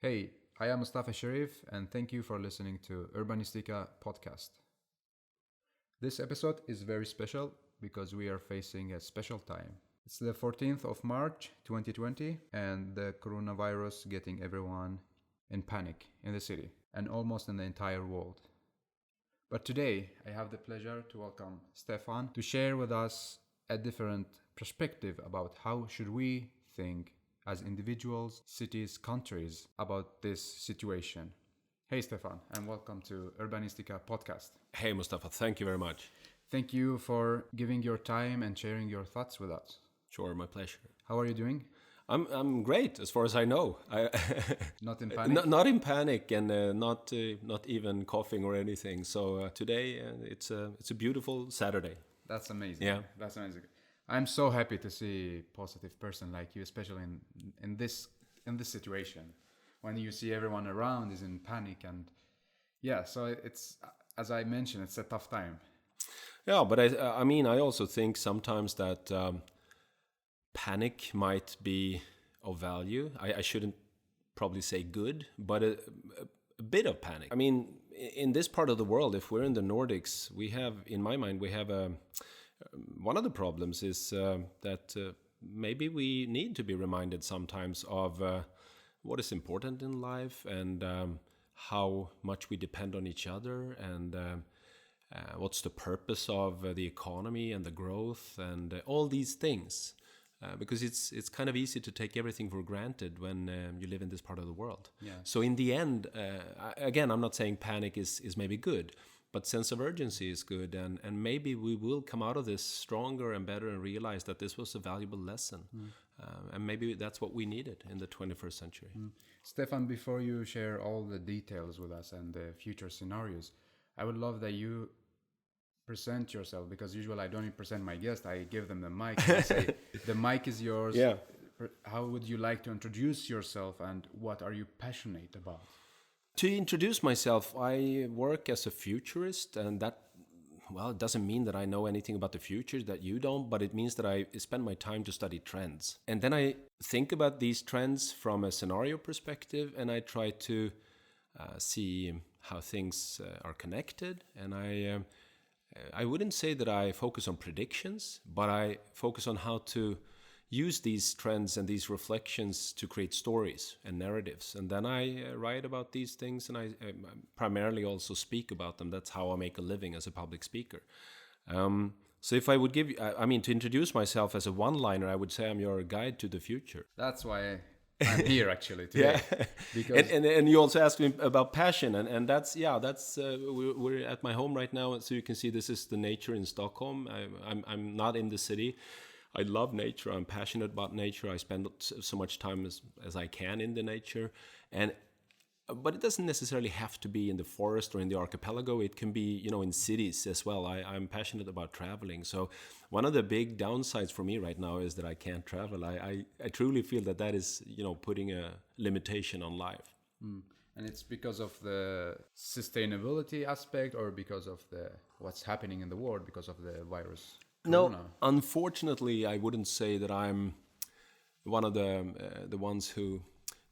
Hey, I am Mustafa Sharif, and thank you for listening to Urbanistica podcast. This episode is very special because we are facing a special time. It's the 14th of March 2020, and the coronavirus getting everyone in panic in the city and almost in the entire world. But today, I have the pleasure to welcome Stefan to share with us a different perspective about how should we think as individuals, cities, countries about this situation. Hey Stefan, and welcome to Urbanistica podcast. Hey Mustafa, thank you very much. Thank you for giving your time and sharing your thoughts with us. Sure, my pleasure. How are you doing? I'm great as far as I know. Not in panic? Not in panic, and not even coughing or anything. So today it's a beautiful Saturday. That's amazing. Yeah, that's amazing. I'm so happy to see a positive person like you, especially in this situation when you see everyone around is in panic, and yeah, so it's, as I mentioned, it's a tough time. Yeah, but I also think sometimes that panic might be of value. I shouldn't probably say good, but a bit of panic. I mean, in this part of the world, if we're in the Nordics, we have, in my mind, we have one of the problems is that maybe we need to be reminded sometimes of what is important in life, and how much we depend on each other, and what's the purpose of the economy and the growth and all these things. Because it's kind of easy to take everything for granted when you live in this part of the world. Yeah. So in the end, again, I'm not saying panic is maybe good, but sense of urgency is good, and maybe we will come out of this stronger and better and realize that this was a valuable lesson. And maybe that's what we needed in the 21st century. Stefan, before you share all the details with us and the future scenarios, I would love that you present yourself, because usually I don't even present my guest. I give them the mic and I say, the mic is yours. Yeah. How would you like to introduce yourself, and what are you passionate about? To introduce myself, I work as a futurist, and that, well, it doesn't mean that I know anything about the future that you don't, but it means that I spend my time to study trends. And then I think about these trends from a scenario perspective, and I try to see how things are connected. And I wouldn't say that I focus on predictions, but I focus on how to use these trends and these reflections to create stories and narratives. And then I write about these things, and I primarily also speak about them. That's how I make a living as a public speaker. So if I would give you, to introduce myself as a one-liner, I would say I'm your guide to the future. That's why I'm here actually today. Yeah. Because and you also asked me about passion, and that's we're at my home right now, so you can see this is the nature in Stockholm. I'm not in the city. I love nature. I'm passionate about nature. I spend so much time as I can in the nature, but it doesn't necessarily have to be in the forest or in the archipelago. It can be, in cities as well. I'm passionate about traveling. So one of the big downsides for me right now is that I can't travel. I truly feel that is, putting a limitation on life. And it's because of the sustainability aspect, or because of what's happening in the world because of the virus? No, Corona? Unfortunately, I wouldn't say that I'm one of the ones who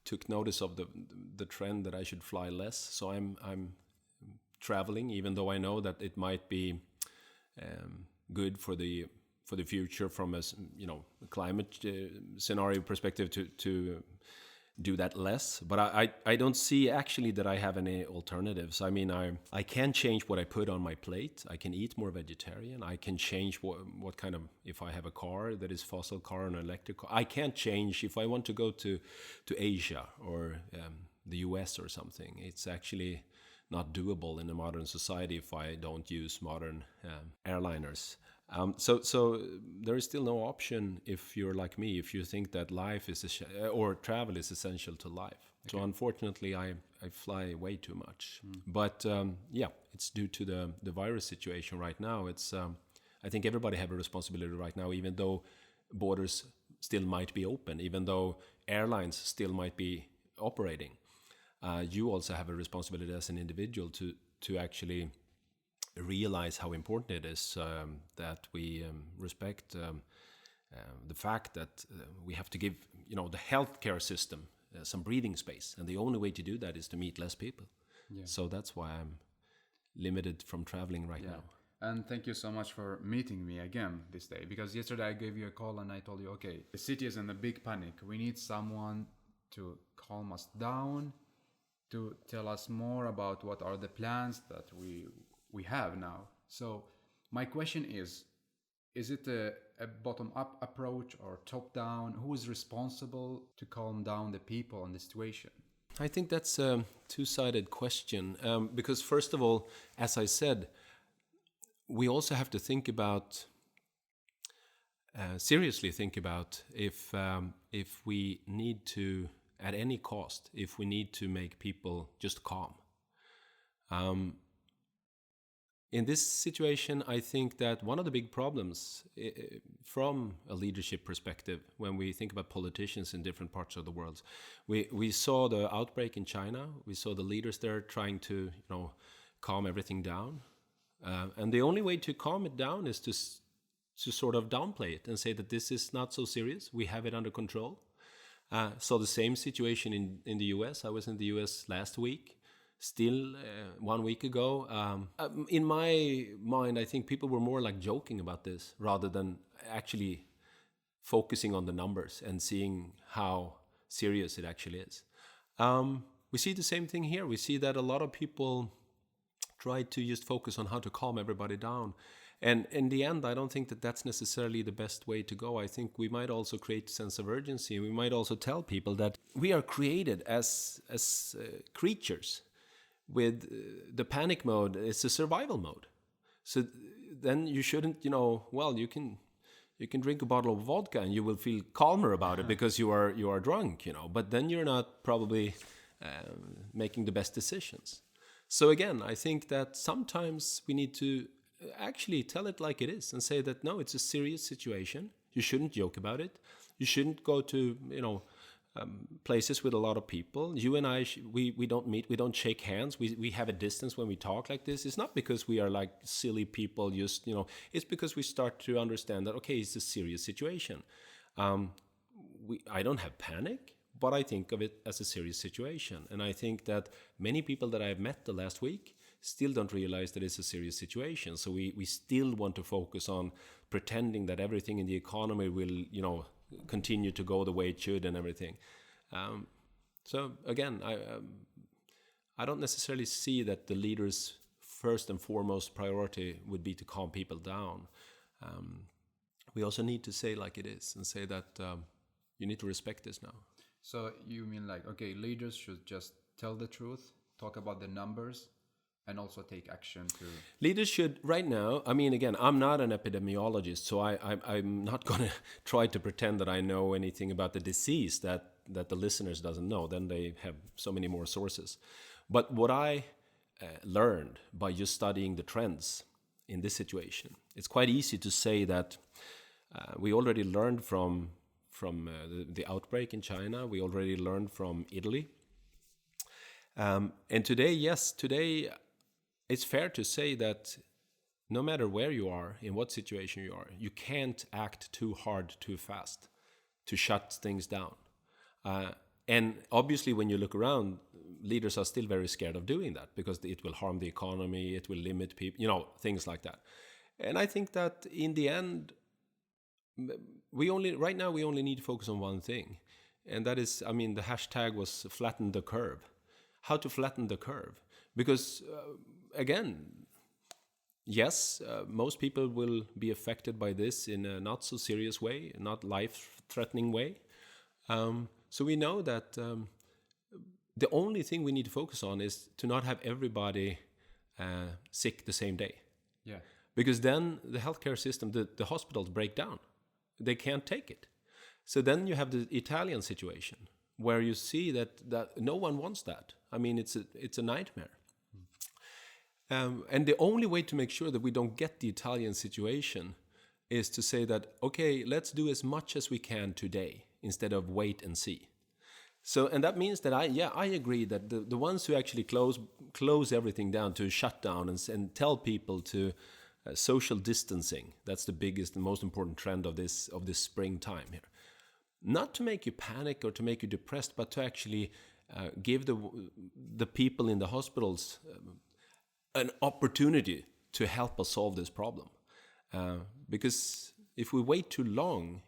took notice of the trend that I should fly less. So I'm traveling, even though I know that it might be good for the future from a climate scenario perspective to do that less. But I don't see actually that I have any alternatives. I mean, I can change what I put on my plate. I can eat more vegetarian. I can change what kind of, if I have a car that is fossil car or an electric car. I can't change if I want to go to Asia or the US or something. It's actually not doable in a modern society if I don't use modern airliners. So there is still no option if you're like me, if you think that life is or travel is essential to life. Okay. So unfortunately, I fly way too much. But it's due to the virus situation right now. It's I think everybody have a responsibility right now, even though borders still might be open, even though airlines still might be operating. You also have a responsibility as an individual to actually realize how important it is that we respect the fact that we have to give, the healthcare system some breathing space, and the only way to do that is to meet less people. Yeah. So that's why I'm limited from traveling right now. And thank you so much for meeting me again this day, because yesterday I gave you a call and I told you, okay, the city is in a big panic. We need someone to calm us down, to tell us more about what are the plans that we have now. So my question is it a bottom-up approach or top-down? Who is responsible to calm down the people in the situation? I think that's a two-sided question, because first of all, as I said, we also have to think about, seriously think about if we need to, at any cost, if we need to make people just calm. In this situation, I think that one of the big problems from a leadership perspective, when we think about politicians in different parts of the world, we saw the outbreak in China. We saw the leaders there trying to, calm everything down. And the only way to calm it down is to sort of downplay it and say that this is not so serious. We have it under control. So the same situation in the US. I was in the US last week. Still 1 week ago. In my mind, I think people were more like joking about this rather than actually focusing on the numbers and seeing how serious it actually is. We see the same thing here. We see that a lot of people try to just focus on how to calm everybody down. And in the end, I don't think that that's necessarily the best way to go. I think we might also create a sense of urgency. We might also tell people that we are created as creatures with the panic mode. It's a survival mode. So then you shouldn't, you can drink a bottle of vodka and you will feel calmer about it because you are drunk, but then you're not probably making the best decisions. So again, I think that sometimes we need to actually tell it like it is and say that, no, it's a serious situation. You shouldn't joke about it. You shouldn't go to, places with a lot of people. You and I, we don't meet, we don't shake hands. We have a distance when we talk like this. It's not because we are like silly people, just, it's because we start to understand that, okay, it's a serious situation. I don't have panic, but I think of it as a serious situation. And I think that many people that I've met the last week still don't realize that it's a serious situation. So we still want to focus on pretending that everything in the economy will, continue to go the way it should and everything. So again, I don't necessarily see that the leader's first and foremost priority would be to calm people down. We also need to say like it is and say that you need to respect this now. So you mean like, okay, leaders should just tell the truth, talk about the numbers, and also take action to... Leaders should, right now, again, I'm not an epidemiologist, so I'm not going to try to pretend that I know anything about the disease that the listeners doesn't know. Then they have so many more sources. But what I learned by just studying the trends in this situation, it's quite easy to say that we already learned from the outbreak in China. We already learned from Italy. And today, it's fair to say that no matter where you are, in what situation you are, you can't act too hard, too fast to shut things down. And obviously, when you look around, leaders are still very scared of doing that because it will harm the economy, it will limit people, things like that. And I think that in the end, right now we only need to focus on one thing. And that is, the hashtag was flatten the curve. How to flatten the curve. Because again, yes, most people will be affected by this in a not so serious way, not life-threatening way. So we know that the only thing we need to focus on is to not have everybody sick the same day. Yeah. Because then the healthcare system, the hospitals break down. They can't take it. So then you have the Italian situation where you see that no one wants that. It's a nightmare. And the only way to make sure that we don't get the Italian situation is to say that, okay, let's do as much as we can today instead of wait and see. So, and that means that I agree that the ones who actually close everything down, to shut down and tell people to social distancing, that's the biggest and most important trend of this springtime here. not to make you panic or to make you depressed, but to actually give the people in the hospitals an opportunity to help us solve this problem. Because if we wait too long,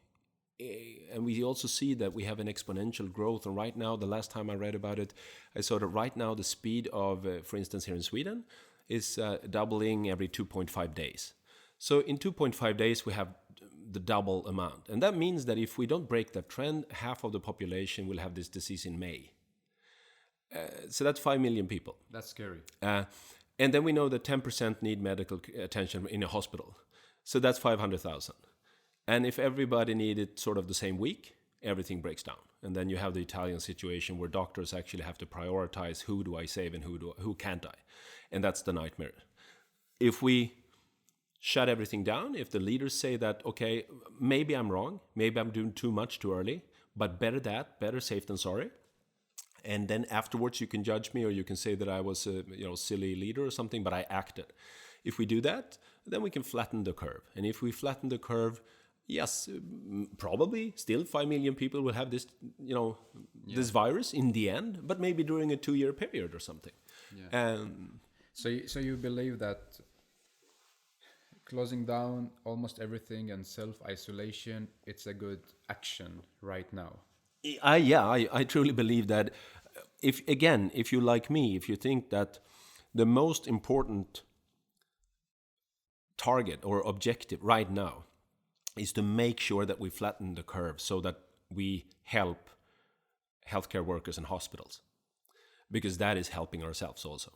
and we also see that we have an exponential growth, and right now, the last time I read about it, I saw that right now the speed of, for instance, here in Sweden, is doubling every 2.5 days. So in 2.5 days, we have the double amount. And that means that if we don't break that trend, half of the population will have this disease in May. So that's 5 million people. That's scary. And then we know that 10% need medical attention in a hospital. So that's 500,000. And if everybody needed sort of the same week, everything breaks down. And then you have the Italian situation where doctors actually have to prioritize who do I save and who can't I. And that's the nightmare. If we shut everything down, if the leaders say that, okay, maybe I'm wrong, maybe I'm doing too much too early, but better safe than sorry. And then afterwards you can judge me, or you can say that I was a silly leader or something, but I acted. If we do that, then we can flatten the curve. And if we flatten the curve, yes, probably still 5 million people will have this, this virus in the end, but maybe during a 2-year period or something. Yeah. So you believe that closing down almost everything and self-isolation, it's a good action right now? I truly believe that. If you like me, if you think that the most important target or objective right now is to make sure that we flatten the curve so that we help healthcare workers and hospitals, because that is helping ourselves also.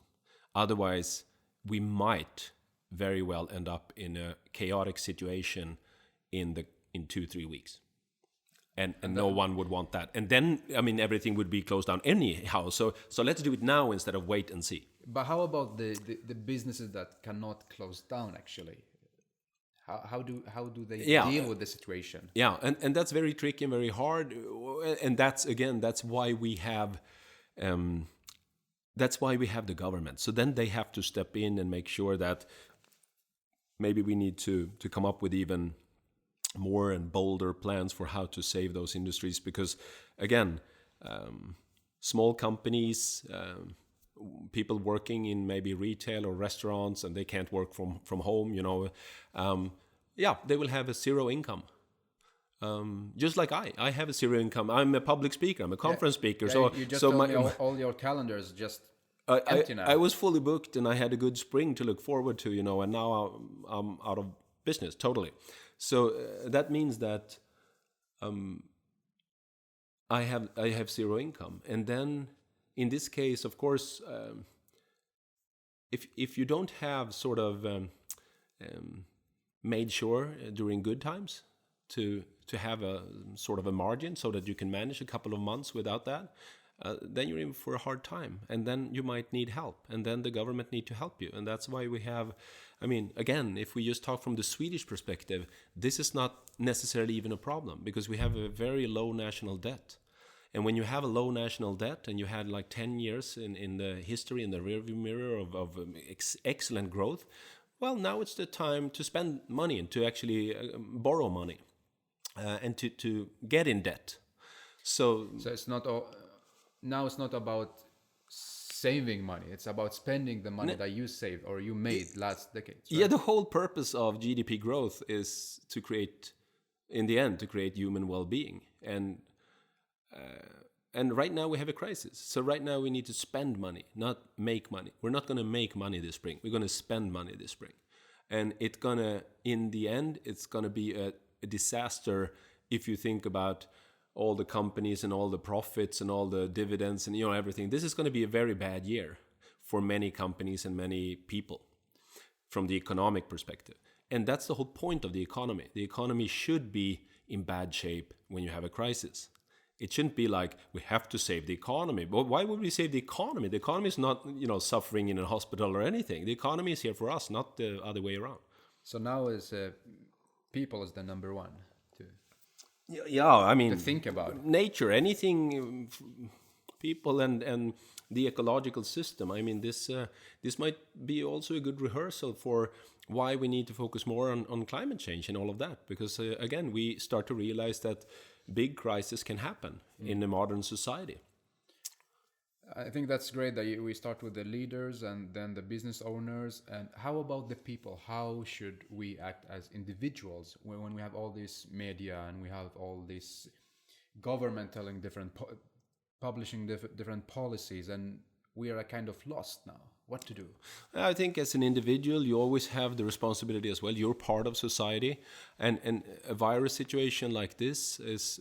Otherwise, we might very well end up in a chaotic situation in 2-3 weeks. And no one would want that. And then, everything would be closed down anyhow. So let's do it now instead of wait and see. But how about the businesses that cannot close down, actually? How do they deal with the situation? Yeah, and that's very tricky and very hard. And that's why we have the government. So then they have to step in and make sure that maybe we need to come up with even more and bolder plans for how to save those industries, because again, small companies, people working in maybe retail or restaurants, and they can't work from home, they will have a zero income. Just like I have a zero income. I'm a public speaker. I'm a conference speaker. So you just told me all your calendars just empty now. I was fully booked, and I had a good spring to look forward to, and now I'm out of business totally. So that means that I have zero income. And then in this case, of course, if you don't have sort of made sure during good times to have a sort of a margin so that you can manage a couple of months without that, then you're in for a hard time, and then you might need help, and then the government need to help you. And that's why we have, again, if we just talk from the Swedish perspective, this is not necessarily even a problem, because we have a very low national debt. And when you have a low national debt and you had like 10 years in the history, in the rearview mirror of excellent growth, well, now it's the time to spend money and to actually borrow money and to get in debt. So it's not now it's not about saving money, it's about spending the money that you saved or you made last decades, right? Yeah, the whole purpose of GDP growth is to create human well-being. And right now we have a crisis. So right now we need to spend money, not make money. We're not going to make money this spring. We're going to spend money this spring. And in the end, it's going to be a disaster if you think about all the companies and all the profits and all the dividends and everything. This is going to be a very bad year for many companies and many people from the economic perspective. And that's the whole point of the economy. The economy should be in bad shape when you have a crisis. It shouldn't be like we have to save the economy. But why would we save the economy? The economy is not, suffering in a hospital or anything. The economy is here for us, not the other way around. So now is people is the number one to to think about nature, anything, people and the ecological system. I mean, this might be also a good rehearsal for why we need to focus more on climate change and all of that. Because again, we start to realize that big crises can happen in a modern society. I think that's great that we start with the leaders and then the business owners. And how about the people? How should we act as individuals when we have all this media and we have all this government telling publishing different policies, and we are kind of lost now? What to do? I think as an individual, you always have the responsibility as well. You're part of society. And a virus situation like this is,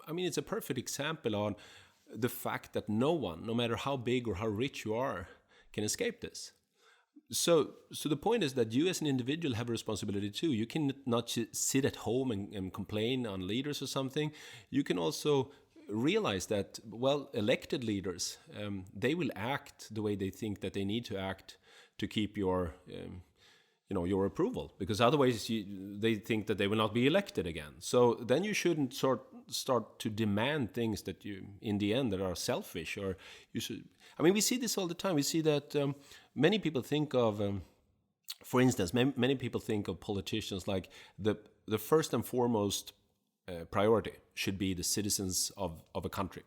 I mean, it's a perfect example on the fact that no one, no matter how big or how rich you are, can escape this. So the point is that you as an individual have a responsibility too. You can not sit at home and complain on leaders or something. You can also realize that, well, elected leaders, they will act the way they think that they need to act to keep your your approval, because otherwise they think that they will not be elected again. So then you shouldn't start to demand things that you, in the end, that are selfish. Or you should. I mean, we see this all the time. We see that many people think of, for instance, many people think of politicians like the first and foremost priority should be the citizens of a country.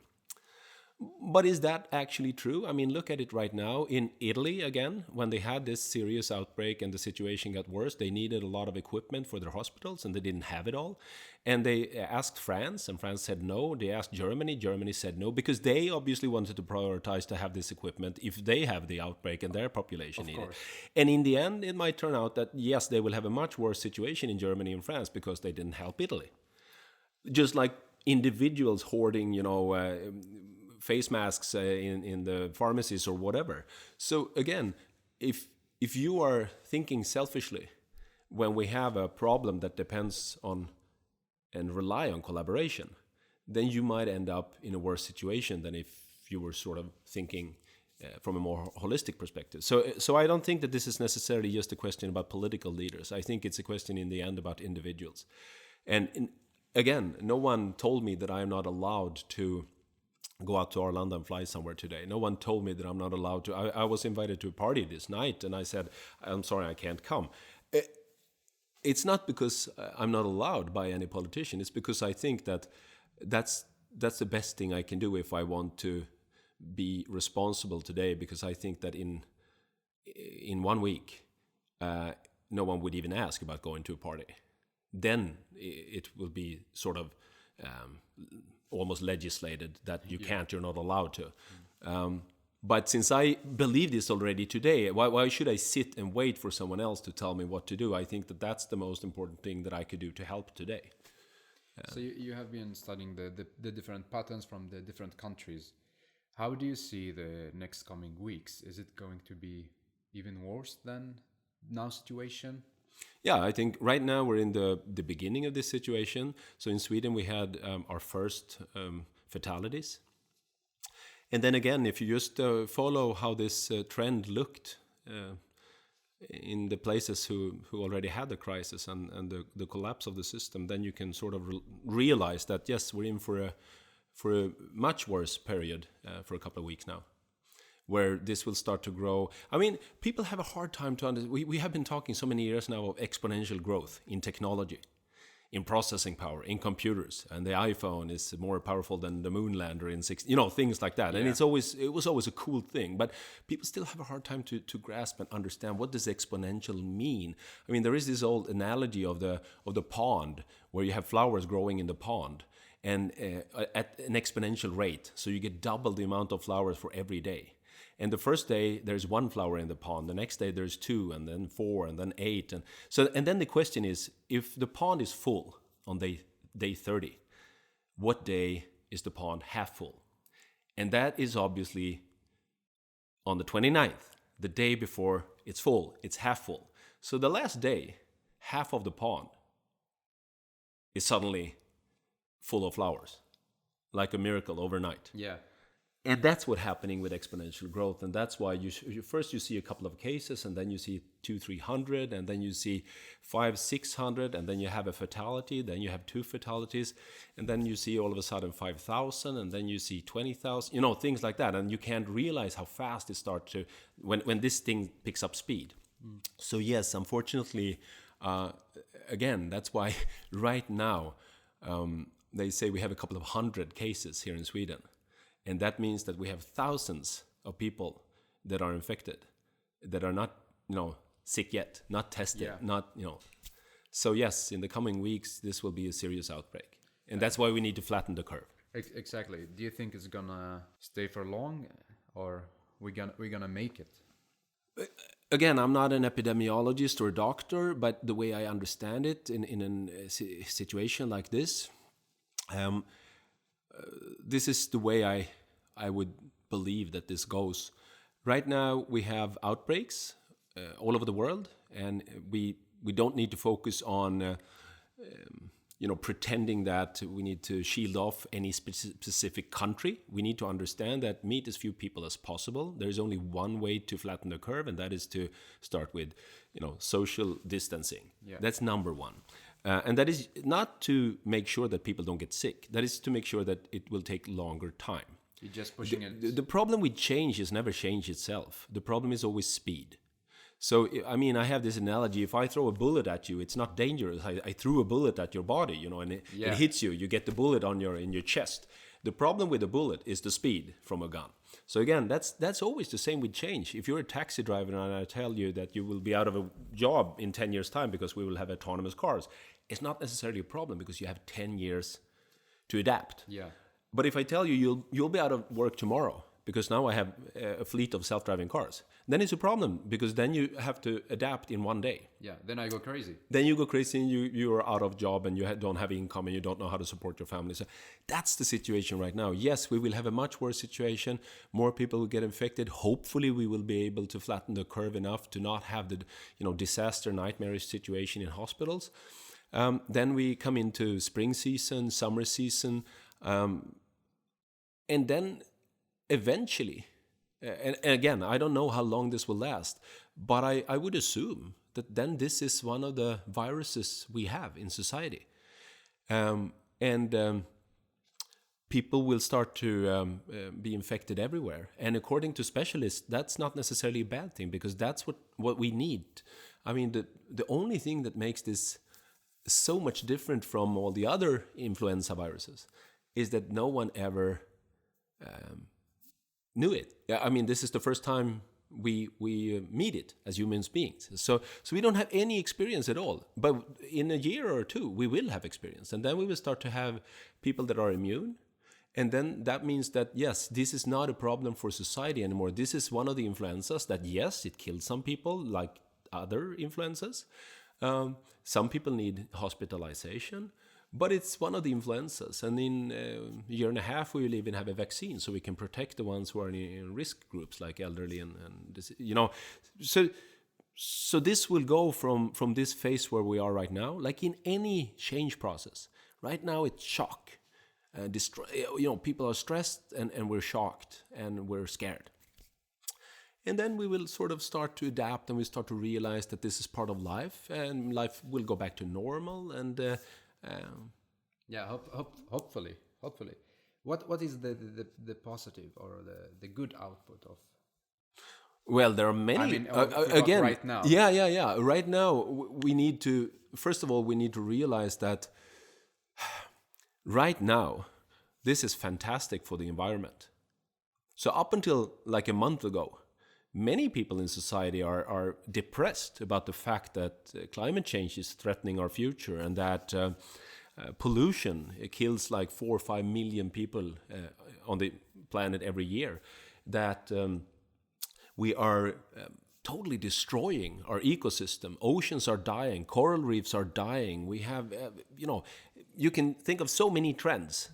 But is that actually true? I mean, look at it right now. In Italy, again, when they had this serious outbreak and the situation got worse, they needed a lot of equipment for their hospitals and they didn't have it all. And they asked France, and France said no. They asked Germany, Germany said no, because they obviously wanted to prioritize to have this equipment if they have the outbreak and their population needed it. And in the end, it might turn out that, yes, they will have a much worse situation in Germany and France because they didn't help Italy. Just like individuals hoarding, face masks in the pharmacies or whatever. So again, if you are thinking selfishly when we have a problem that depends on and rely on collaboration, then you might end up in a worse situation than if you were sort of thinking from a more holistic perspective. So I don't think that this is necessarily just a question about political leaders. I think it's a question in the end about individuals. And again, no one told me that I am not allowed to go out to Arlanda and fly somewhere today. No one told me that I'm not allowed to. I was invited to a party this night, and I said, I'm sorry, I can't come. It's not because I'm not allowed by any politician. It's because I think that that's the best thing I can do if I want to be responsible today, because I think that in 1 week, no one would even ask about going to a party. Then it will be sort of almost legislated that you can't, you're not allowed to. But since I believe this already today, why should I sit and wait for someone else to tell me what to do? I think that that's the most important thing that I could do to help today. So you have been studying the different patterns from the different countries. How do you see the next coming weeks? Is it going to be even worse than now situation? Yeah, I think right now we're in the beginning of this situation. So in Sweden we had our first fatalities. And then again, if you just follow how this trend looked in the places who already had the crisis and the collapse of the system, then you can sort of realize that, yes, we're in for a much worse period for a couple of weeks now, where this will start to grow. I mean, people have a hard time to understand. We have been talking so many years now of exponential growth in technology, in processing power, in computers, and the iPhone is more powerful than the moon lander in 60, things like that. Yeah. And it was always a cool thing, but people still have a hard time to grasp and understand, what does exponential mean? I mean, there is this old analogy of the pond, where you have flowers growing in the pond, and at an exponential rate, so you get double the amount of flowers for every day. And the first day there's 1 flower in the pond, the next day there's 2, and then 4, and then 8, and then the question is, if the pond is full on day 30, what day is the pond half full? And that is obviously on the 29th, the day before it's full, it's half full. So the last day, half of the pond is suddenly full of flowers, like a miracle overnight. Yeah. And that's what's happening with exponential growth, and that's why first you see a couple of cases, and then you see 200-300, and then you see 500-600, and then you have a fatality, then you have 2 fatalities, and then you see all of a sudden 5,000, and then you see 20,000, things like that, and you can't realize how fast it starts to when this thing picks up speed. So yes, unfortunately, again, that's why right now they say we have a couple of 100 cases here in Sweden. And that means that we have thousands of people that are infected, that are not, sick yet, not tested, So yes, in the coming weeks, this will be a serious outbreak. And that's why we need to flatten the curve. Exactly. Do you think it's gonna stay for long, or we're gonna make it? Again, I'm not an epidemiologist or a doctor, but the way I understand it in a situation like this, this is the way I would believe that this goes. Right now, we have outbreaks all over the world, and we don't need to focus on pretending that we need to shield off any specific country. We need to understand that meet as few people as possible. There's only one way to flatten the curve, and that is to start with social distancing. Yeah. That's number one. And that is not to make sure that people don't get sick. That is to make sure that it will take longer time. You're just pushing it. The problem with change is never change itself. The problem is always speed. So, I have this analogy. If I throw a bullet at you, it's not dangerous. I threw a bullet at your body, and it hits you. You get the bullet in your chest. The problem with a bullet is the speed from a gun. So again, that's always the same with change. If you're a taxi driver and I tell you that you will be out of a job in 10 years' time because we will have autonomous cars, it's not necessarily a problem because you have 10 years to adapt. Yeah. But if I tell you you'll be out of work tomorrow because now I have a fleet of self-driving cars, then it's a problem because then you have to adapt in one day. Yeah, then I go crazy. Then you go crazy and you are out of job and you don't have income and you don't know how to support your family. So that's the situation right now. Yes, we will have a much worse situation. More people will get infected. Hopefully we will be able to flatten the curve enough to not have the disaster, nightmarish situation in hospitals. Then we come into spring season, summer season, and then eventually, and again, I don't know how long this will last, but I would assume that then this is one of the viruses we have in society. And people will start to be infected everywhere. And according to specialists, that's not necessarily a bad thing because that's what we need. The only thing that makes this so much different from all the other influenza viruses is that no one ever knew it. This is the first time we meet it as human beings. So we don't have any experience at all. But in a year or two, we will have experience. And then we will start to have people that are immune. And then that means that, yes, this is not a problem for society anymore. This is one of the influenzas that, yes, it killed some people like other influenzas. Some people need hospitalization. But it's one of the influenzas, and in a year and a half we will even have a vaccine, so we can protect the ones who are in risk groups like elderly and So this will go from this phase where we are right now, like in any change process. Right now it's shock, people are stressed and we're shocked and we're scared. And then we will sort of start to adapt, and we start to realize that this is part of life, and life will go back to normal and. Hopefully. What is the positive or the good output of? Well, there are many. Again, right now. Yeah. Right now, we need to. First of all, we need to realize that right now, this is fantastic for the environment. So up until like a month ago, many people in society are depressed about the fact that climate change is threatening our future and that pollution kills like 4 or 5 million people on the planet every year, that we are totally destroying our ecosystem. Oceans are dying, coral reefs are dying. We have, you can think of so many trends.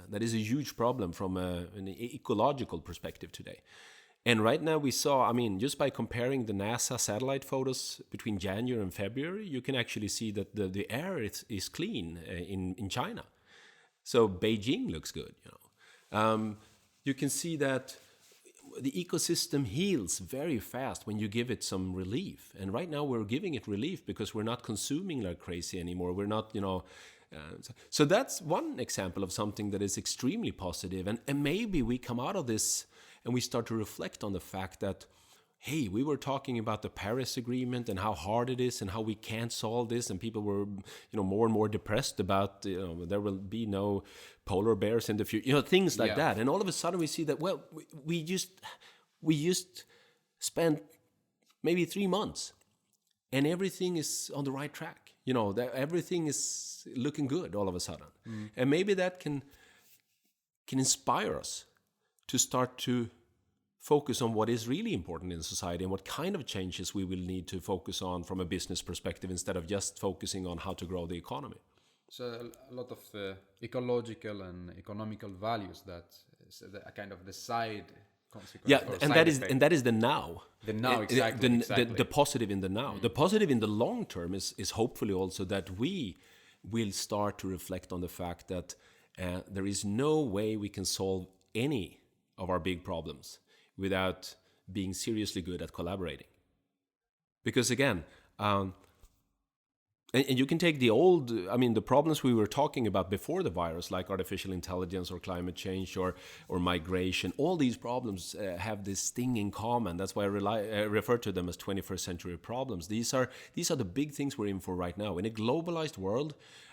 That is a huge problem from an ecological perspective today. And right now we saw, just by comparing the NASA satellite photos between January and February, you can actually see that the air is clean in China. So Beijing looks good, you can see that the ecosystem heals very fast when you give it some relief. And right now we're giving it relief because we're not consuming like crazy anymore. We're not, so that's one example of something that is extremely positive. And maybe we come out of this and we start to reflect on the fact that, hey, we were talking about the Paris Agreement and how hard it is and how we can't solve this, and people were, more and more depressed about, there will be no polar bears in the future, things like that. And all of a sudden we see that, well, we just spent maybe 3 months, and everything is on the right track. That everything is looking good all of a sudden, and maybe that can inspire us to start to focus on what is really important in society and what kind of changes we will need to focus on from a business perspective instead of just focusing on how to grow the economy. So a lot of ecological and economical values that is a kind of the side consequence. Yeah, and that is the now. The now, exactly. The positive in the now. The positive in the long term is hopefully also that we will start to reflect on the fact that there is no way we can solve any of our big problems without being seriously good at collaborating. Because again, and you can take the problems we were talking about before the virus, like artificial intelligence or climate change or migration. All these problems have this thing in common. That's why I refer to them as 21st century problems. These are the big things we're in for right now. In a globalized world,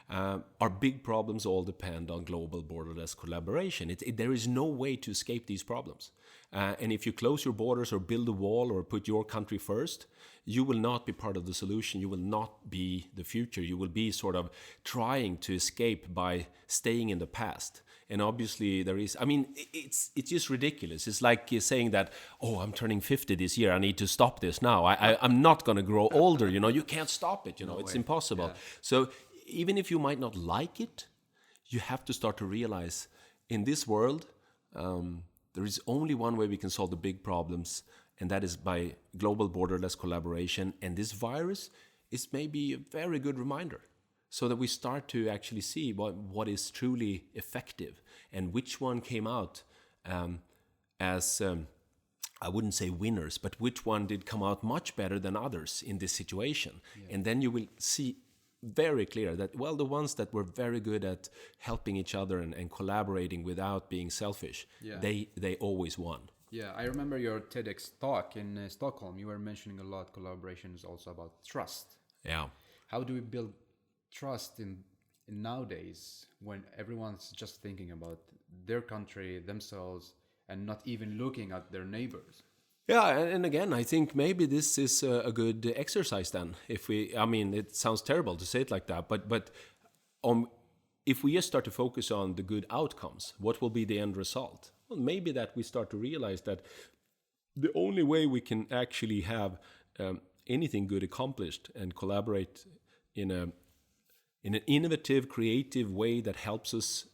our big problems all depend on global borderless collaboration. There is no way to escape these problems. And if you close your borders or build a wall or put your country first, you will not be part of the solution. You will not be the future. You will be sort of trying to escape by staying in the past. And obviously it's just ridiculous. It's like saying that, I'm turning 50 this year. I need to stop this now. I'm not going to grow older. You can't stop it. It's impossible. Yeah. So even if you might not like it, you have to start to realize in this world, there is only one way we can solve the big problems, and that is by global borderless collaboration. And this virus is maybe a very good reminder so that we start to actually see what is truly effective and which one came out as, I wouldn't say winners, but which one did come out much better than others in this situation. Yeah. And then you will see very clear that, the ones that were very good at helping each other and collaborating without being selfish, they always won. Yeah, I remember your TEDx talk in Stockholm. You were mentioning a lot collaboration is also about trust. Yeah. How do we build trust in nowadays when everyone's just thinking about their country, themselves, and not even looking at their neighbors? Yeah, and again, I think maybe this is a good exercise then. It sounds terrible to say it like that, but if we just start to focus on the good outcomes, what will be the end result? Well, maybe that we start to realize that the only way we can actually have anything good accomplished and collaborate in an innovative, creative way that helps us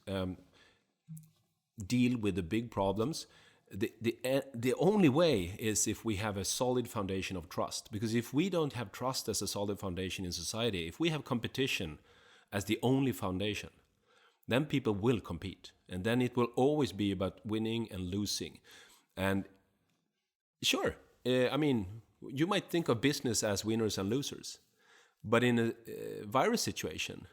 deal with the big problems. The only way is if we have a solid foundation of trust. Because if we don't have trust as a solid foundation in society, if we have competition as the only foundation, then people will compete. And then it will always be about winning and losing. And sure, you might think of business as winners and losers. But in a virus situation,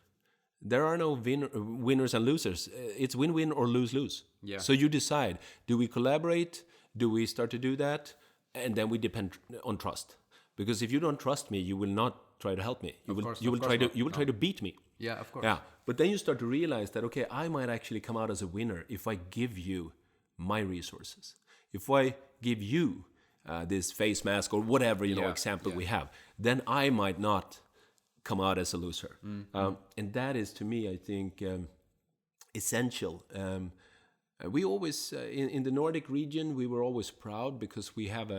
there are no winners and losers. It's win-win or lose-lose. Yeah. So you decide, do we collaborate? Do we start to do that? And then we depend on trust. Because if you don't trust me, you will not try to help me. You will try to beat me. Yeah, of course. Yeah. But then you start to realize that, okay, I might actually come out as a winner if I give you my resources. If I give you this face mask or whatever example we have, then I might not come out as a loser. Mm-hmm. And that is, to me, I think, essential. We always, in the Nordic region, we were always proud because we have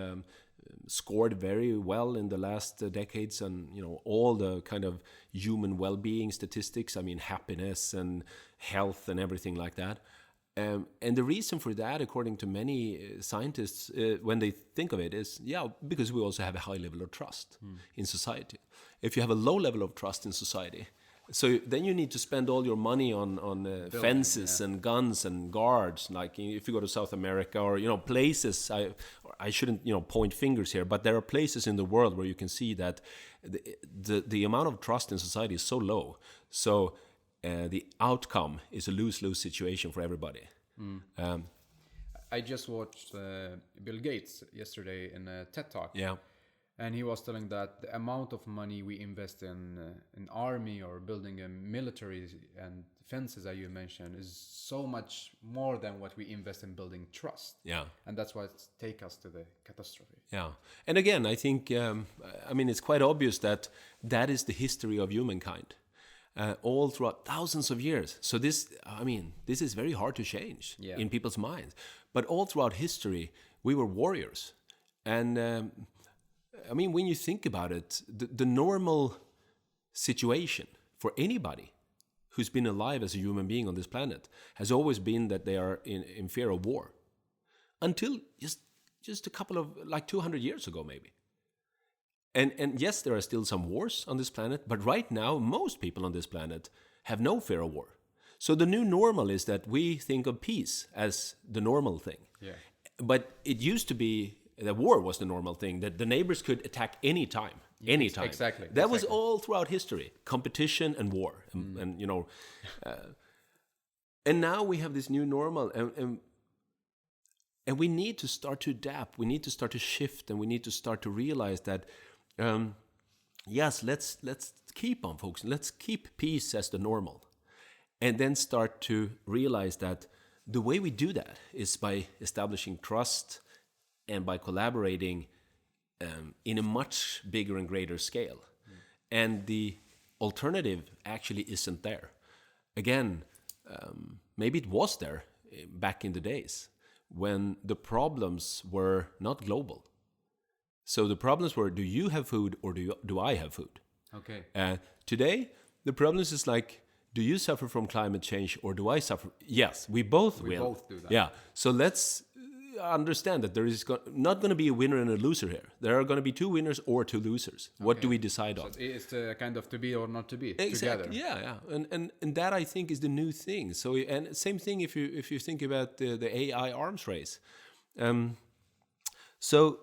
scored very well in the last decades and, all the kind of human well-being statistics, happiness and health and everything like that. And the reason for that, according to many scientists, when they think of it, is, because we also have a high level of trust in society. If you have a low level of trust in society, So then you need to spend all your money on fences and guns and guards. Like if you go to South America or places, I shouldn't point fingers here, but there are places in the world where you can see that the amount of trust in society is so low. So the outcome is a lose-lose situation for everybody. I just watched Bill Gates yesterday in a TED Talk. Yeah. And he was telling that the amount of money we invest in an army or building a military and fences, as you mentioned, is so much more than what we invest in building trust. Yeah. And that's what takes us to the catastrophe. Yeah. And again, I think, it's quite obvious that is the history of humankind. All throughout thousands of years. So this is very hard to change in people's minds. But all throughout history, we were warriors. And when you think about it, the normal situation for anybody who's been alive as a human being on this planet has always been that they are in fear of war. Until just a couple of, 200 years ago, maybe. And yes, there are still some wars on this planet, but right now, most people on this planet have no fear of war. So the new normal is that we think of peace as the normal thing. Yeah. But it used to be that war was the normal thing, that the neighbors could attack anytime. Exactly. That was all throughout history, competition and war. And now we have this new normal, and we need to start to adapt. We need to start to shift, and we need to start to realize that, yes, let's keep on focusing. Let's keep peace as the normal. And then start to realize that the way we do that is by establishing trust and by collaborating in a much bigger and greater scale. And the alternative actually isn't there. Again, maybe it was there back in the days when the problems were not global. So the problems were, do you have food or do I have food? Okay. Today, the problems is like, do you suffer from climate change or do I suffer? Yes, we both will. We both do that. Yeah. So let's understand that there is not going to be a winner and a loser here. There are going to be two winners or two losers. Okay. What do we decide on? So it's the kind of to be or not to be exactly. Together. Yeah. And that I think is the new thing. So and same thing if you think about the AI arms race. So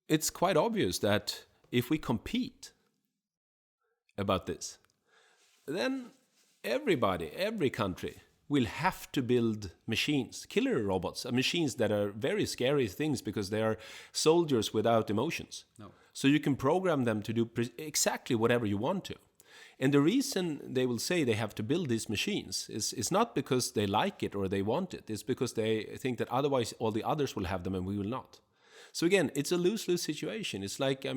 it's quite obvious that if we compete about this, then every country will have to build machines, killer robots, machines that are very scary things because they are soldiers without emotions. No. So you can program them to do exactly whatever you want to. And the reason they will say they have to build these machines is not because they like it or they want it. It's because they think that otherwise all the others will have them and we will not. So again, it's a lose-lose situation. It's like, I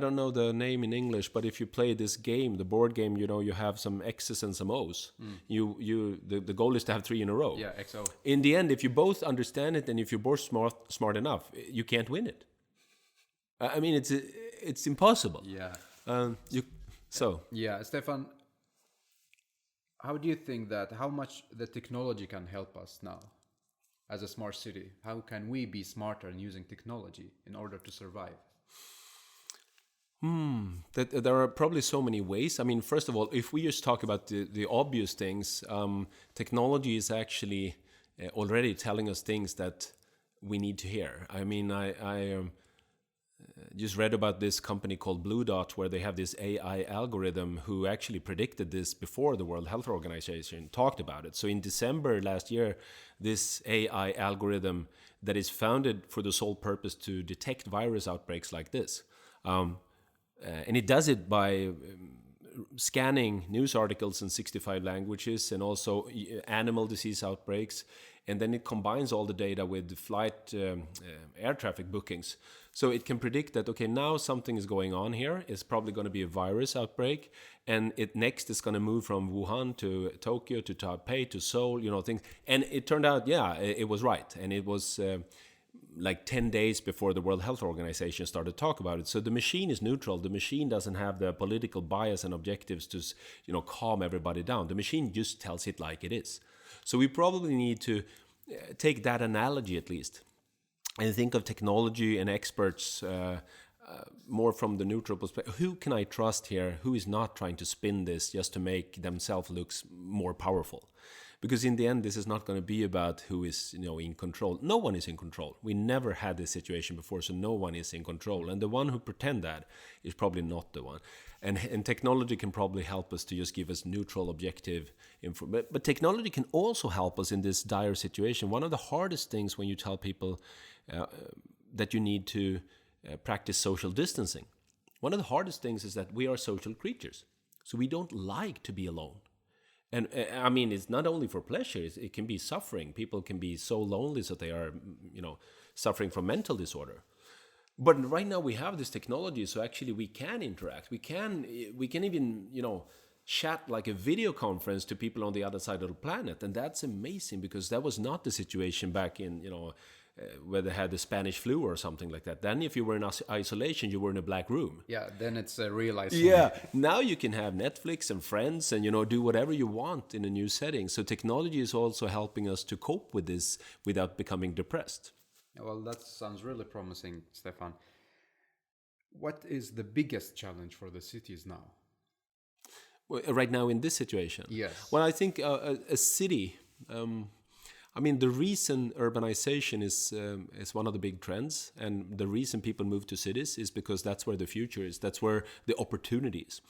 don't know the name in English, but if you play this game, the board game, you have some X's and some O's. The goal is to have 3 in a row. Yeah, XO. In the end, if you both understand it and if you're both smart enough, you can't win it. It's impossible. Yeah. Yeah, Stefan, how do you think that how much the technology can help us now as a smart city? How can we be smarter in using technology in order to survive? There are probably so many ways. First of all, if we just talk about the obvious things, technology is actually already telling us things that we need to hear. I just read about this company called Blue Dot, where they have this AI algorithm who actually predicted this before the World Health Organization talked about it. So in December last year, this AI algorithm that is founded for the sole purpose to detect virus outbreaks like this. And it does it by scanning news articles in 65 languages and also animal disease outbreaks. And then it combines all the data with flight air traffic bookings. So it can predict that, okay, now something is going on here. It's probably going to be a virus outbreak. And next is going to move from Wuhan to Tokyo to Taipei to Seoul, things. And it turned out, it was right. And it was 10 days before the World Health Organization started to talk about it. So the machine is neutral. The machine doesn't have the political bias and objectives to, calm everybody down. The machine just tells it like it is. So we probably need to take that analogy at least and think of technology and experts more from the neutral perspective. Who can I trust here? Who is not trying to spin this just to make themselves look more powerful? Because in the end, this is not going to be about who is, in control. No one is in control. We never had this situation before, so no one is in control. And the one who pretend that is probably not the one. And technology can probably help us to just give us neutral, objective info. But technology can also help us in this dire situation. One of the hardest things when you tell people that you need to practice social distancing, one of the hardest things is that we are social creatures. So we don't like to be alone. And I mean, it's not only for pleasure, it can be suffering. People can be so lonely that they are, suffering from mental disorder. But right now we have this technology, so actually we can interact. We can even, chat like a video conference to people on the other side of the planet. And that's amazing, because that was not the situation back in, where they had the Spanish flu or something like that. Then if you were in isolation, you were in a black room. Yeah, then it's a real isolation. Yeah, now you can have Netflix and friends and, do whatever you want in a new setting. So technology is also helping us to cope with this without becoming depressed. Well, that sounds really promising, Stefan. What is the biggest challenge for the cities now? Well, right now in this situation? Yes. Well, I think a city... the reason urbanization is one of the big trends, and the reason people move to cities is because that's where the future is. That's where the opportunity is.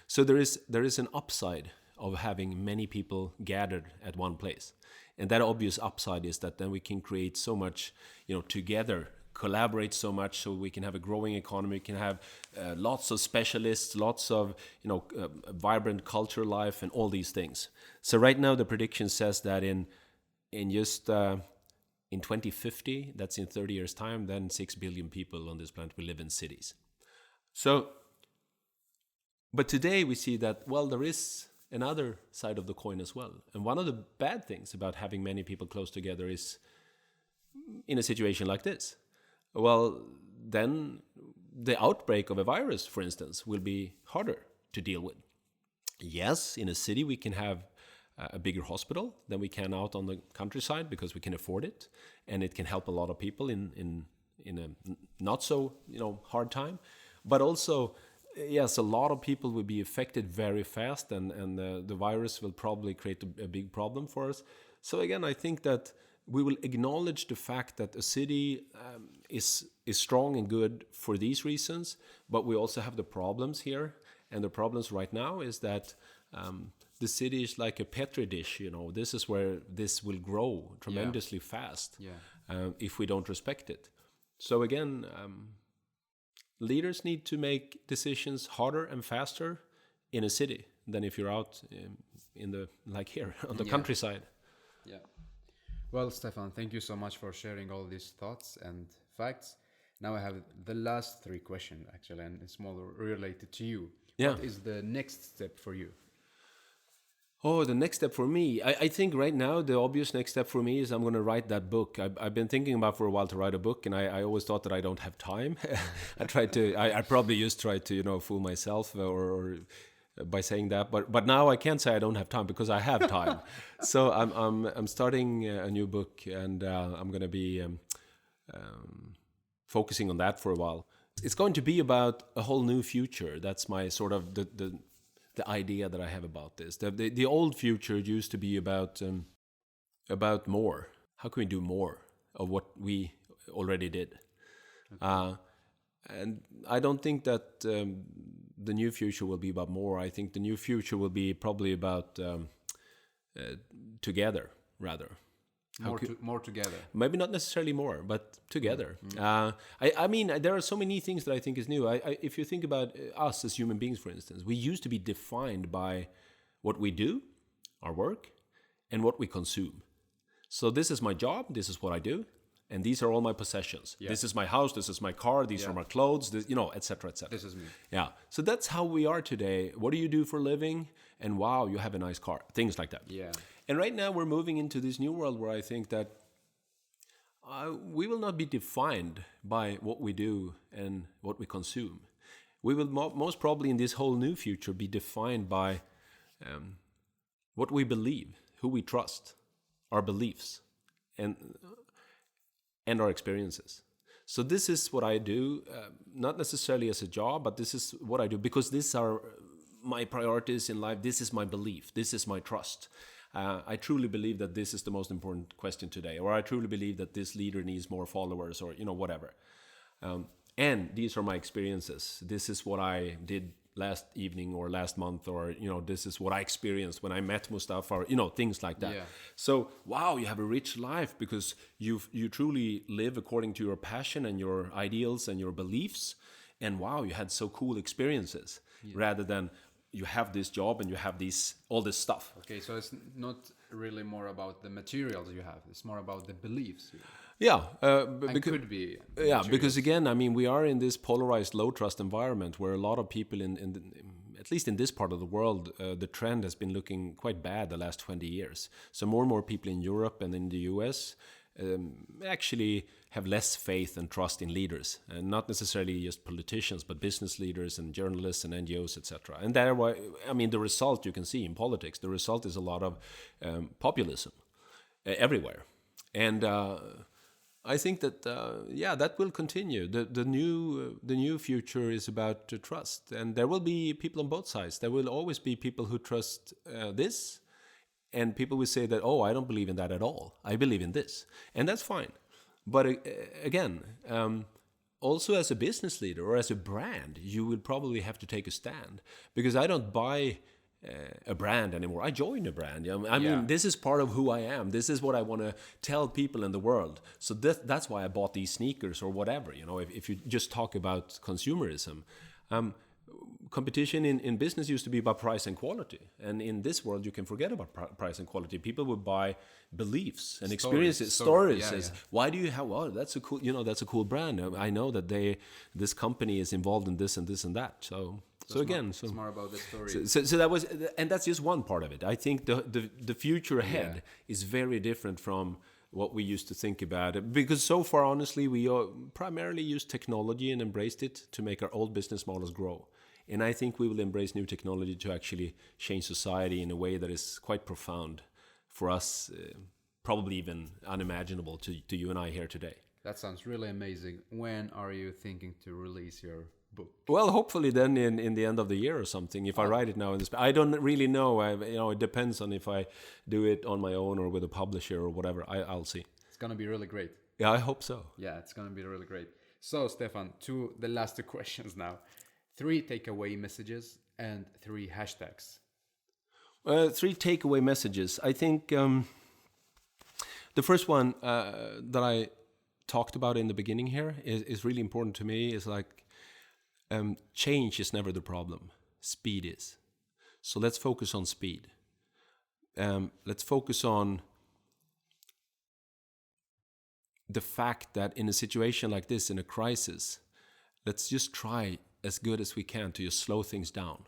So there is an upside of having many people gathered at one place, and that obvious upside is that then we can create so much, together, collaborate so much, so we can have a growing economy. We can have lots of specialists, lots of vibrant culture life, and all these things. So right now the prediction says that in 2050, that's in 30 years' time, then 6 billion people on this planet will live in cities. So, but today we see that, well, there is another side of the coin as well. And one of the bad things about having many people close together is, in a situation like this, well, then the outbreak of a virus, for instance, will be harder to deal with. Yes, in a city we can have a bigger hospital than we can out on the countryside because we can afford it, and it can help a lot of people in a not so hard time. But also, yes, a lot of people will be affected very fast, and the virus will probably create a big problem for us. So again, I think that we will acknowledge the fact that a city is strong and good for these reasons, but we also have the problems here, and the problems right now is that the city is like a petri dish. This is where this will grow tremendously fast if we don't respect it. So again, leaders need to make decisions harder and faster in a city than if you're out in the, like here, on the countryside. Yeah. Well, Stefan, thank you so much for sharing all these thoughts and facts. Now I have the last 3 questions, actually, and it's more related to you. Yeah. What is the next step for you? Oh, the next step for me. I think right now the obvious next step for me is I'm going to write that book. I've been thinking about for a while to write a book, and I always thought that I don't have time. I probably used to try to fool myself or by saying that, but now I can't say I don't have time because I have time. So I'm starting a new book, and I'm going to be focusing on that for a while. It's going to be about a whole new future. That's my sort of the idea that I have about this. The old future used to be about more. How can we do more of what we already did? Okay. And I don't think that the new future will be about more. I think the new future will be probably about together, rather. More together. Maybe not necessarily more, but together. I mean, there are so many things that I think is new. If you think about us as human beings, for instance, we used to be defined by what we do, our work, and what we consume. So this is my job, this is what I do, and these are all my possessions. Yeah. This is my house, this is my car, these are my clothes, this, et cetera, et cetera. This is me. Yeah. So that's how we are today. What do you do for a living? And wow, you have a nice car. Things like that. Yeah. And right now we're moving into this new world where I think that we will not be defined by what we do and what we consume. We will most probably in this whole new future be defined by what we believe, who we trust, our beliefs, and our experiences. So this is what I do, not necessarily as a job, but this is what I do because these are my priorities in life. This is my belief. This is my trust. I truly believe that this is the most important question today, or I truly believe that this leader needs more followers, or whatever. And these are my experiences. This is what I did last evening or last month, or this is what I experienced when I met Mustafa, or things like that. Yeah. So wow, you have a rich life because you truly live according to your passion and your ideals and your beliefs, and wow, you had so cool experiences, rather than you have this job and you have all this stuff. Okay, so it's not really more about the materials you have, it's more about the beliefs. Yeah, could be. Yeah, because again, I mean, we are in this polarized, low trust environment where a lot of people, at least in this part of the world, the trend has been looking quite bad the last 20 years. So more and more people in Europe and in the US actually have less faith and trust in leaders, and not necessarily just politicians, but business leaders and journalists and NGOs, etc. And that, I mean, the result you can see in politics, the result is a lot of populism everywhere, and I think that that will continue. The new future is about trust, and there will be people on both sides. There will always be people who trust this, and people will say that, oh, I don't believe in that at all. I believe in this, and that's fine. But again, also as a business leader or as a brand, you will probably have to take a stand, because I don't buy a brand anymore. I join a brand. I mean, this is part of who I am. This is what I want to tell people in the world. So that's why I bought these sneakers or whatever. If you just talk about consumerism, competition in business used to be about price and quality, and in this world you can forget about price and quality. People would buy beliefs and experiences, stories. Why do you have? Well, that's a cool. That's a cool brand. I know that this company is involved in this and this and that. It's more about the story. So that was, and that's just one part of it. I think the future ahead is very different from what we used to think about it, because so far, honestly, we primarily used technology and embraced it to make our old business models grow. And I think we will embrace new technology to actually change society in a way that is quite profound for us, probably even unimaginable to you and I here today. That sounds really amazing. When are you thinking to release your book? Well, hopefully then in the end of the year or something. If I write it now in this, I don't really know. It depends on if I do it on my own or with a publisher or whatever. I'll see. It's gonna be really great. Yeah, I hope so. Yeah, it's gonna be really great. So, Stefan, the last two questions now. 3 takeaway messages and 3 hashtags. 3 takeaway messages. I think the first one that I talked about in the beginning here is really important to me. Is like, change is never the problem. Speed is. So let's focus on speed. Let's focus on the fact that in a situation like this, in a crisis, let's just try as good as we can to just slow things down.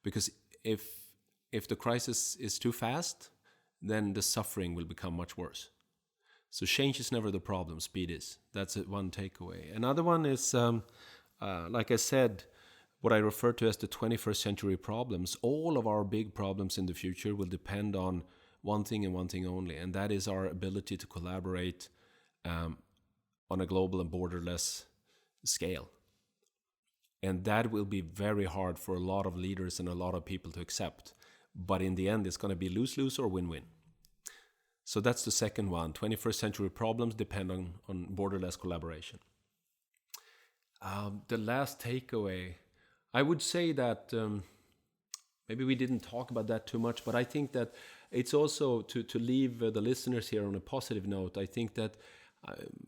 Because if the crisis is too fast, then the suffering will become much worse. So change is never the problem, speed is. That's one takeaway. Another one is, like I said, what I refer to as the 21st century problems. All of our big problems in the future will depend on one thing and one thing only, and that is our ability to collaborate on a global and borderless scale. And that will be very hard for a lot of leaders and a lot of people to accept. But in the end, it's going to be lose-lose or win-win. So that's the second one. 21st century problems depend on borderless collaboration. The last takeaway, I would say that maybe we didn't talk about that too much, but I think that it's also to leave the listeners here on a positive note. I think that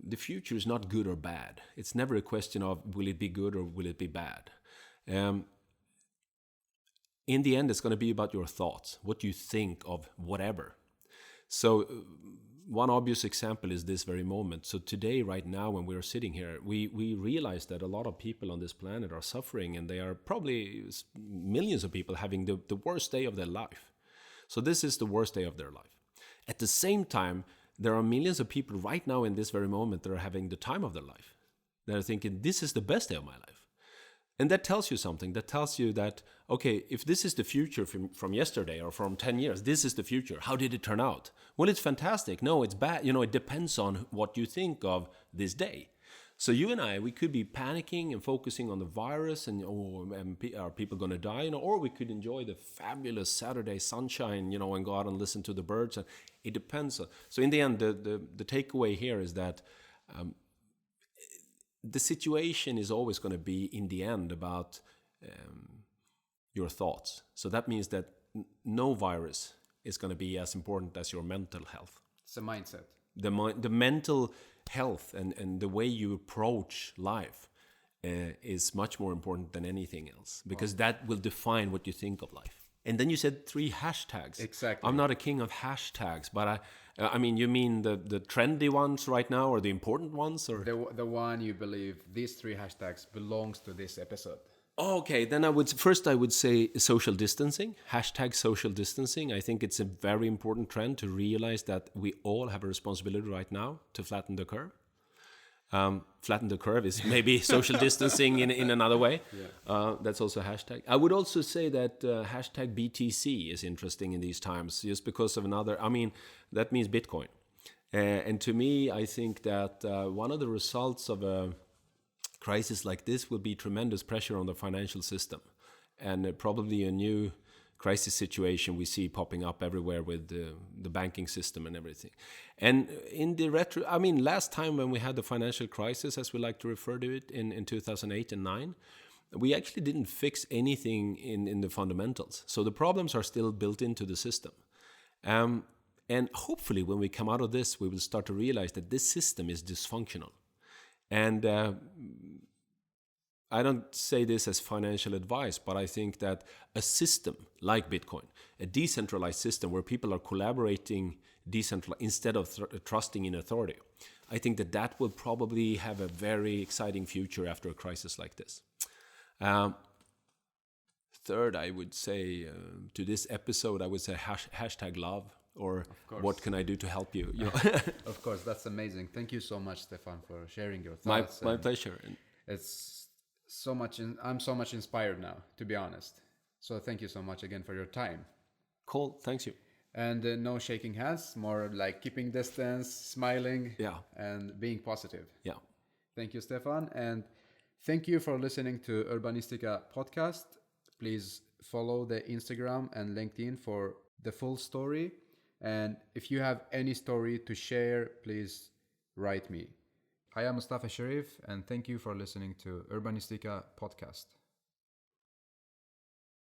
the future is not good or bad. It's never a question of will it be good or will it be bad. In the end, it's going to be about your thoughts, what you think of whatever. So one obvious example is this very moment. So today, right now, when we're sitting here, we realize that a lot of people on this planet are suffering, and they are probably millions of people having the worst day of their life. So this is the worst day of their life. At the same time, there are millions of people right now in this very moment that are having the time of their life. They're thinking, this is the best day of my life. And that tells you something. That tells you that, okay, if this is the future from yesterday or from 10 years, this is the future. How did it turn out? Well, it's fantastic. No, it's bad. It depends on what you think of this day. So you and I, we could be panicking and focusing on the virus and, are people going to die? Or we could enjoy the fabulous Saturday sunshine, and go out and listen to the birds. And it depends. So in the end, the takeaway here is that the situation is always going to be, in the end, about your thoughts. So that means that no virus is going to be as important as your mental health. It's a mindset. The mental health and the way you approach life is much more important than anything else, because that will define what you think of life. And then you said 3 hashtags. Exactly. I'm not a king of hashtags, but I mean, you mean the trendy ones right now, or the important ones, or the one you believe these 3 hashtags belongs to this episode? Okay, then I would say social distancing, hashtag social distancing. I think it's a very important trend to realize that we all have a responsibility right now to flatten the curve. Flatten the curve is maybe social distancing in another way. Yeah. That's also a hashtag. I would also say that hashtag BTC is interesting in these times, just because of that means Bitcoin. And to me, I think that one of the results of a crisis like this will be tremendous pressure on the financial system, and probably a new crisis situation we see popping up everywhere with the banking system and everything. And in the last time when we had the financial crisis, as we like to refer to it, in 2008 and 2009, we actually didn't fix anything in the fundamentals. So the problems are still built into the system. And hopefully when we come out of this, we will start to realize that this system is dysfunctional. And I don't say this as financial advice, but I think that a system like Bitcoin, a decentralized system where people are collaborating instead of trusting in authority, I think that will probably have a very exciting future after a crisis like this. Third, I would say to this episode, I would say hashtag love, or what can I do to help you? Of course, that's amazing. Thank you so much, Stefan, for sharing your thoughts. My pleasure. It's so much. I'm so much inspired now, to be honest. So thank you so much again for your time. Cool. Thanks you. And no shaking hands, more like keeping distance, smiling, and being positive. Yeah. Thank you, Stefan. And thank you for listening to Urbanistica podcast. Please follow the Instagram and LinkedIn for the full story. And if you have any story to share, please write me. I am Mustafa Sharif, and thank you for listening to Urbanistica podcast.